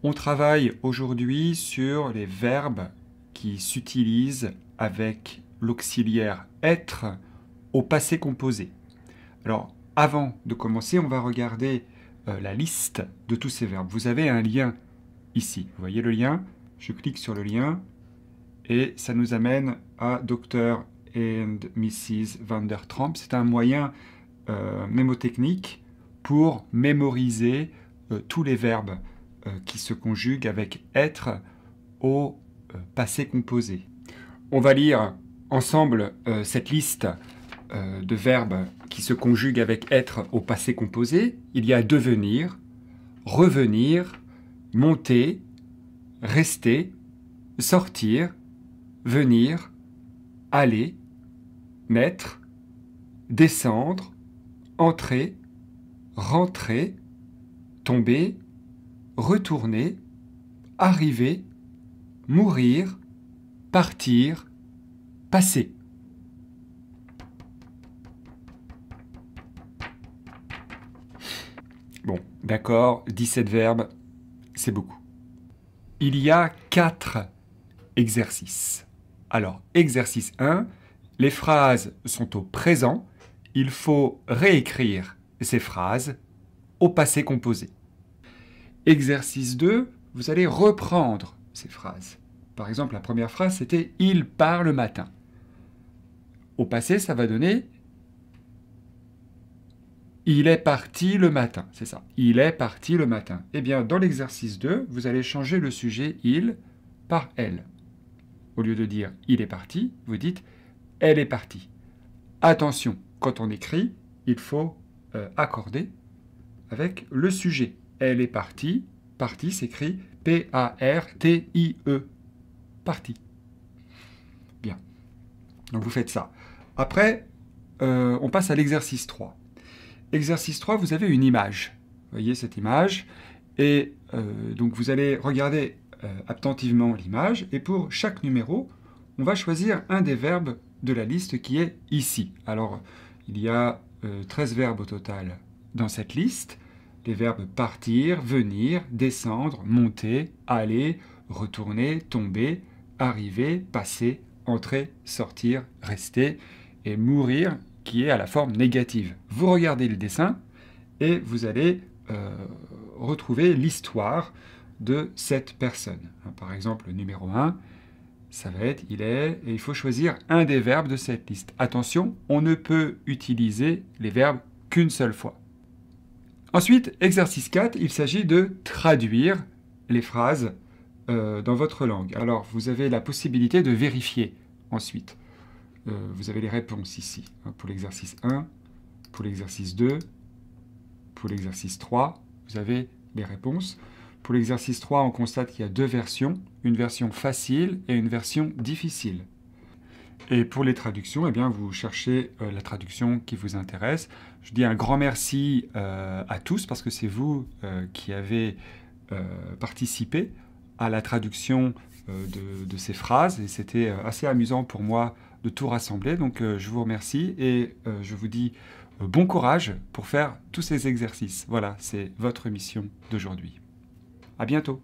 On travaille aujourd'hui sur les verbes qui s'utilisent avec l'auxiliaire être au passé composé. Alors, avant de commencer, on va regarder la liste de tous ces verbes. Vous avez un lien ici. Vous voyez le lien? Je clique sur le lien et ça nous amène à Dr. and Mrs. Van der Tromp. C'est un moyen mémotechnique pour mémoriser tous les verbes qui se conjuguent avec être au passé composé. On va lire ensemble cette liste de verbes qui se conjuguent avec être au passé composé. Il y a devenir, revenir, monter, rester, sortir, venir, aller, naître, descendre, entrer, rentrer, tomber, retourner, arriver, mourir, partir, passer. Bon, d'accord, 17 verbes, c'est beaucoup. Il y a 4 exercices. Alors, exercice 1, les phrases sont au présent. Il faut réécrire ces phrases au passé composé. Exercice 2, vous allez reprendre ces phrases. Par exemple, la première phrase, c'était « Il part le matin ». Au passé, ça va donner « Il est parti le matin ». C'est ça, « Il est parti le matin ». Eh bien, dans l'exercice 2, vous allez changer le sujet « il » par « elle ». Au lieu de dire « il est parti », vous dites « elle est partie ». Attention, quand on écrit, il faut accorder avec le sujet. Elle est partie. Partie s'écrit P-A-R-T-I-E. Partie. Bien. Donc vous faites ça. Après, on passe à l'exercice 3. Exercice 3, vous avez une image. Vous voyez cette image. Et donc vous allez regarder attentivement l'image. Et pour chaque numéro, on va choisir un des verbes de la liste qui est ici. Alors, il y a 13 verbes au total dans cette liste. Les verbes partir, venir, descendre, monter, aller, retourner, tomber, arriver, passer, entrer, sortir, rester et mourir qui est à la forme négative. Vous regardez le dessin et vous allez retrouver l'histoire de cette personne. Par exemple, le numéro 1, ça va être il est, et il faut choisir un des verbes de cette liste. Attention, on ne peut utiliser les verbes qu'une seule fois. Ensuite, exercice 4, il s'agit de traduire les phrases dans votre langue. Alors, vous avez la possibilité de vérifier ensuite. Vous avez les réponses ici, pour l'exercice 1, pour l'exercice 2, pour l'exercice 3, vous avez les réponses. Pour l'exercice 3, on constate qu'il y a 2 versions, une version facile et une version difficile. Et pour les traductions, eh bien, vous cherchez la traduction qui vous intéresse. Je dis un grand merci à tous parce que c'est vous qui avez participé à la traduction de ces phrases et c'était assez amusant pour moi de tout rassembler. Donc je vous remercie et je vous dis bon courage pour faire tous ces exercices. Voilà, c'est votre mission d'aujourd'hui. À bientôt.